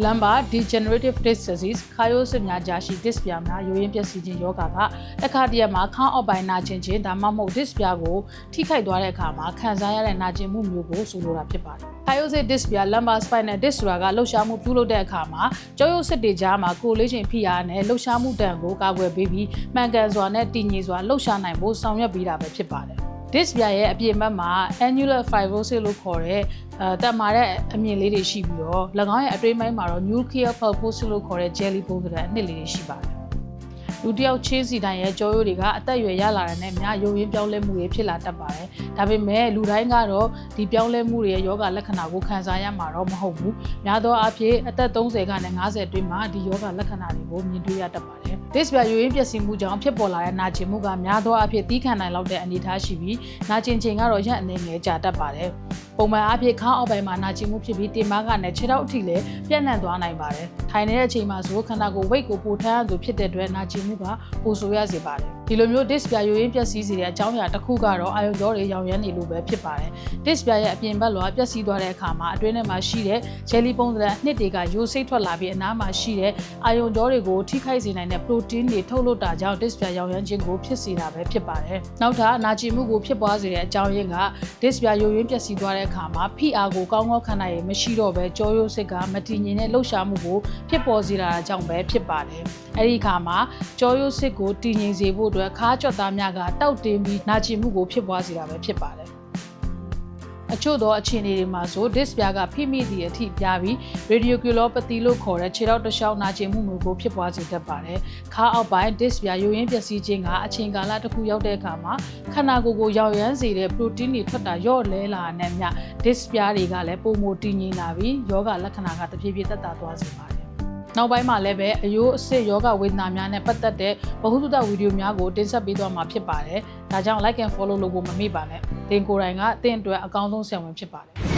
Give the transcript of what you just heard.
lumbar degenerative disc disease ခါရိုးစစ်များကြားရှိ disc ပြားများယိုယွင်းပျက်စီးခြင်းယောဂကတစ်ခါတည်းမှာခါအောက်ပိုင်းနာကျင်ခြင်းဒါမှမဟုတ် disc ပြားကိုထိခိုက်သွားတဲ့အခါမှာခံစားရတဲ့နာကျင်မှုမျိုးကိုဆိုလိုတာဖြစ်ပါတယ်။ခါရိုးစစ် disc ပြား lumbar spinal disc ဆိုတာကလှုပ်ရှားမှုပြုလုပ်တဲ့အခါမှာကြောရိုးစစ်တွေကြားမှာကိုယ်လေးချိန်ဖိအားနဲ့လှုပ်ရှားမှုတန်ကိုကာကွယ်ပေးပြီးမှန်ကန်စွာနဲ့တည်ငြိမ်စွာလှုပ်ရှားနိုင်ဖို့ဆောင်ရွက်ပေးတာပဲဖြစ်ပါတယ်။ disc ပြားရဲ့အပြင်ဘက်မှာ annular fibrosis လို့ခေါ်တဲ့တက်မာတဲ့အမြင်လေးတွေရှိပြီးတော့၎င်းရဲ့အတွင်းပိုင်းမှာတော့ nuclear pulposus လို့ခေါ်တဲ့ jelly ပုံစံအနှစ်လေးတွေရှိပါတယ်။လူတစ်ယောက်ချင်းစီတိုင်းရဲ့ကြောရိုးတွေကအသက်အရွယ်ရလာတဲ့နဲ့များယုံရင်းပြောင်းလဲမှုတွေဖြစ်လာတတ်ပါတယ်။ဒါပေမဲ့လူတိုင်းကတော့ဒီပြောင်းလဲမှုတွေရဲ့ယောဂလက္ခဏာကိုခံစားရမှာတော့မဟုတ်ဘူး။များသောအားဖြင့်အသက်30ကနေ50အတွင်းမှာဒီယောဂလက္ခဏာတွေကိုမြင်တွေ့ရတတ်ပါတယ်။ disc ပြားယိုရင်းပျက်စီးမှုကြောင့်ဖြစ်ပေါ်လာတဲ့နာကျင်မှုကများသောအားဖြင့်သီးခံနိုင်လောက်တဲ့အနေအထားရှိပြီးနာကျင်ချိန်ကတော့ရက်အနေငယ်ကြာတတ်ပါတယ်။ပုံမှန်အားဖြင့်ခါအောက်ပိုင်းမှာနာကျင်မှုဖြစ်ပြီးတင်မကနဲ့ခြေထောက်အထိလည်းပြန့်နှံ့သွားနိုင်ပါတယ်။ထိုင်နေတဲ့အချိန်မှာဆိုခန္ဓာကိုယ် weight ကိုပိုထမ်းရသူဖြစ်တဲ့အတွက်နာကျင်မှုကပိုဆိုးရစေပါတယ်။ဒီလိုမျိုး disc ပြားယိုရင်းပျက်စီးစေတဲ့အကြောင်းအရာတစ်ခုကတော့အာရုံကြောတွေရောင်ရမ်းနေလို့ပဲဖြစ်ပါတယ်။ disc ပြားရဲ့အပြင်ဘက်လွှာပျက်စီးသွားတဲ့အခါမှာအတွင်းထဲမှာရှိတဲ့ jelly ပုံစံအနှစ်တွေကယိုစိတ်ထွက်လာပြီးအနားမှာရှိတဲ့အာရုံကြောတွေကိုထိခိုက်စေနိုင်တဲ့ protein တွေထုတ်လွှတ်တာကြောင့် disc ပြားရောင်ရမ်းခြင်းကိုဖြစ်စေတာပဲဖြစ်ပါတယ်။နောက်ထပ်နာကျင်မှုကိုဖြစ်ပွားစေတဲ့အကြောင်းရင်းက disc ပြားယိုရင်းပျက်စီးသွားတဲ့အခါမှာဖိအားကိုကောင်းကောင်းခံနိုင်ရမရှိတော့ဘဲကြောရိုးစစ်ကမတည်ငြိမ်တဲ့လှုပ်ရှားမှုကိုဖြစ်ပေါ်စေတာကြောင့်ပဲဖြစ်ပါတယ်။အဲဒီအခါမှာကြောရိုးစစ်ကိုတည်ငြိမ်စေဖို့အတွက်ခါးကြော့သားများကတောက်တင်းပြီးနာကျင်မှုကိုဖြစ်ပွားစေတာပဲဖြစ်ပါတယ်။အချို့သောအခြေအနေတွေမှာဆို disc ပြားကဖိမိသည့်အထိပြားပြီး radiculopathy လို့ခေါ်တဲ့ခြေထောက်တစ်လျှောက်နာကျင်မှုမျိုးကိုဖြစ်ပွားစေတတ်ပါတယ်။ခါအောက်ပိုင်း disc ပြားယိုရင်းပျက်စီးခြင်းကအချိန်ကာလတစ်ခုရောက်တဲ့အခါမှာခန္ဓာကိုယ်ကိုရောင်ရမ်းစေတဲ့ protein တွေထွက်တာလျော့လဲလာတဲ့မျှ disc ပြားတွေကလည်းပုံမတည်ငြိမ်လာပြီးယောဂလက္ခဏာကတဖြည်းဖြည်းသက်သာသွားစေပါတယ်။နောက်ပိုင်းမှာလည်းပဲအယိုးအစစ်ယောဂဝေဒနာများနဲ့ပတ်သက်တဲ့ဗဟုသုတဗီဒီယိုများကိုတင်ဆက်ပေးသွားမှာဖြစ်ပါတယ်။ဒါကြောင့် like and follow လုပ်ဖို့မမေ့ပါနဲ့။သင်ကိုယ်တိုင်ကအသင်အတွက်အကောင်းဆုံးဆရာဝန်ဖြစ်ပါတယ်။